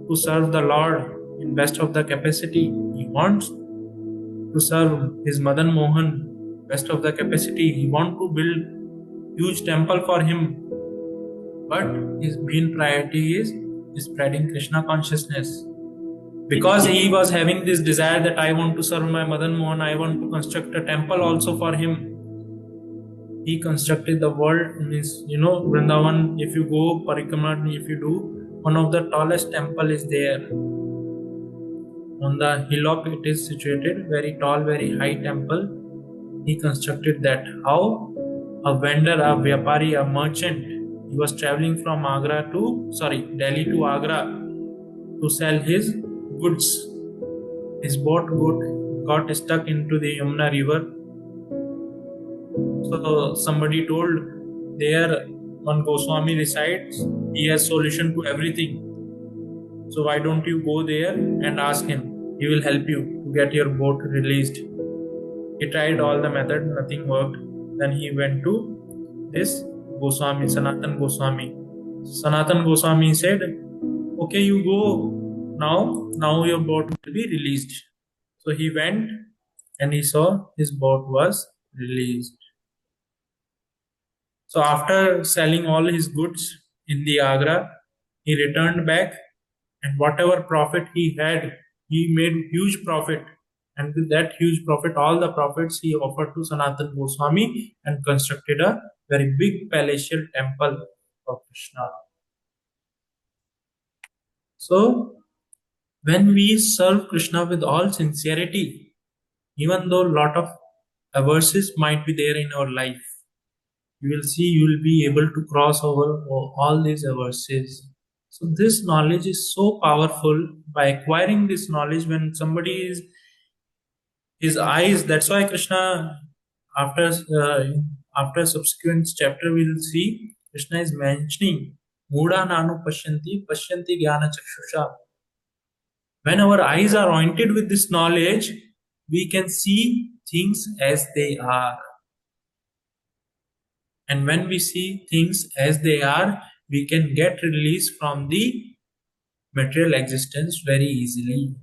to serve the Lord in best of the capacity. He wants to serve his Madan Mohan best of the capacity. He wants to build huge temple for him. But his main priority is spreading Krishna consciousness. Because he was having this desire that I want to serve my Madan Mohan, I want to construct a temple also for him. He constructed the world in his, Vrindavan. If you go Parikrama, if you do, one of the tallest temple is there. On the hillock it is situated, very tall, very high temple. He constructed that. How? A vendor, a vyapari, a merchant, he was traveling from Delhi to Agra to sell his goods. His boat got stuck into the Yamuna river. So somebody told, there one Goswami resides, he has solution to everything. So why don't you go there and ask him? He will help you to get your boat released. He tried all the method, nothing worked. Then he went to this Goswami, Sanatan Goswami. Sanatan Goswami said, "Okay, you go now your boat will be released." So he went and he saw his boat was released. So after selling all his goods in the Agra, he returned back, and whatever profit he had, he made huge profit. And with that huge profit, all the profits he offered to Sanatan Goswami and constructed a very big palatial temple of Krishna. So when we serve Krishna with all sincerity, even though a lot of averses might be there in our life, you will see you will be able to cross over all these averses. So this knowledge is so powerful. By acquiring this knowledge, when somebody is his eyes, that's why Krishna, after subsequent chapter we will see Krishna is mentioning Muda nanu pashyanti, pashyanti jnana chakshusha. When our eyes are anointed with this knowledge, we can see things as they are. And when we see things as they are, we can get release from the material existence very easily.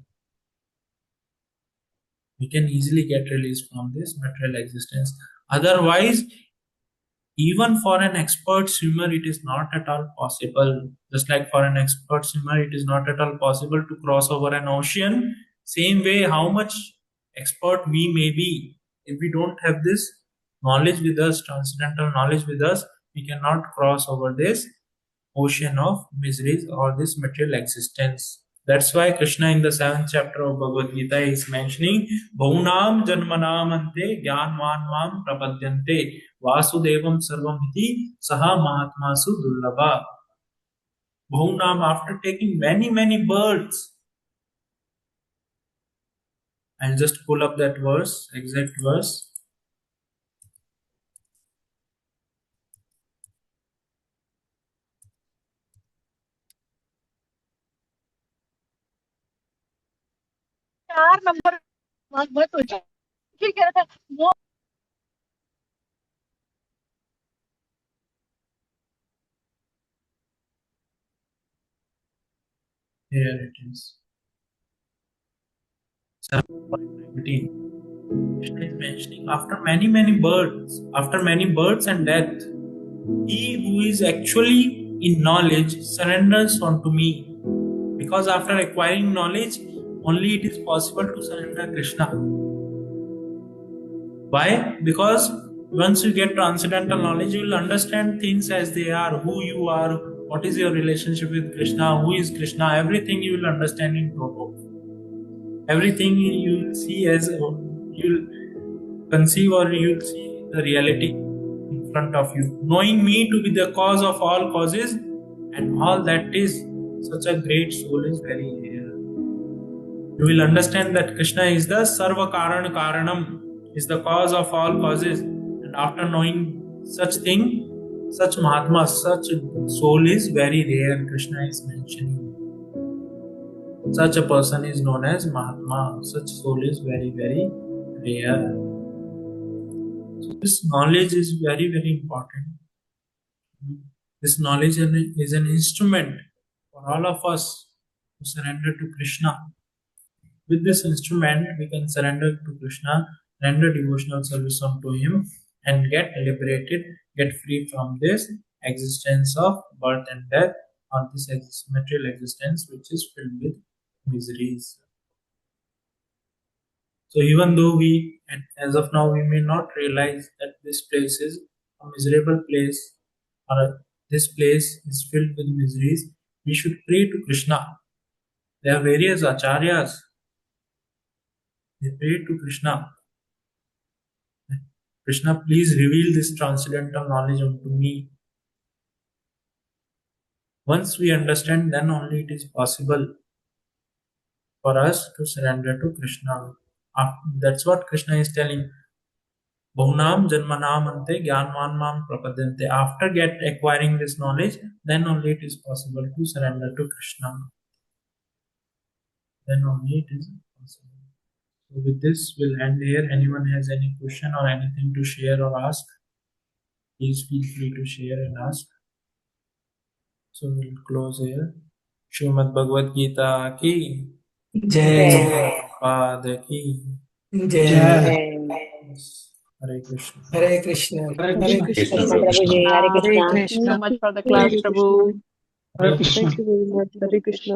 We can easily get release from this material existence. Otherwise, even for an expert swimmer, it is not at all possible. Just like for an expert swimmer, it is not at all possible to cross over an ocean. Same way, how much expert we may be, if we don't have this knowledge with us, transcendental knowledge with us, we cannot cross over this ocean of miseries or this material existence. That's why Krishna in the 7th chapter of Bhagavad Gita is mentioning Bhaunam Janmanam Ante Gyanvan Mam Prapadyante Vasudevam Sarvam Iti Saha Mahatmasu Dullabha. Bhaunam, after taking many births. I'll just pull up that verse, exact verse. Here it is. 7.19. Krishna is mentioning after many births and death, he who is actually in knowledge surrenders unto me. Because after acquiring knowledge, only it is possible to surrender Krishna. Why? Because once you get transcendental knowledge, you will understand things as they are, who you are, what is your relationship with Krishna, who is Krishna, everything you will understand in total. Everything you will see as you will conceive or you will see the reality in front of you. Knowing me to be the cause of all causes and all that is, such a great soul is very rare. You will understand that Krishna is the Sarva Karan Karanam, is the cause of all causes. And after knowing such thing, such Mahatma, such soul is very rare, Krishna is mentioning. Such a person is known as Mahatma. Such soul is very rare. So this knowledge is very important. This knowledge is an instrument for all of us to surrender to Krishna. With this instrument, we can surrender to Krishna, render devotional service unto Him, and get liberated, get free from this existence of birth and death, or this material existence which is filled with miseries. So even though we, and as of now, we may not realize that this place is a miserable place, or this place is filled with miseries, we should pray to Krishna. There are various acharyas. They pray to Krishna. Krishna, please reveal this transcendental knowledge unto me. Once we understand, then only it is possible for us to surrender to Krishna. That's what Krishna is telling. Bhaunam janmanam ante jnanvan mam prapadyante. After acquiring this knowledge, then only it is possible to surrender to Krishna. Then only it is possible. So with this, we'll end here. Anyone has any question or anything to share or ask, please feel free to share and ask. So we'll close here. Srimad Bhagavad Gita ki Jai. Pad ki Jai. Hare Krishna. Hare Krishna. Hare Hare Krishna. Krishna. Krishna. Prabhuji, Hare Hare Krishna. Krishna. So much for the class, Prabhu. Hare Krishna. Thank you very much. Hare Krishna.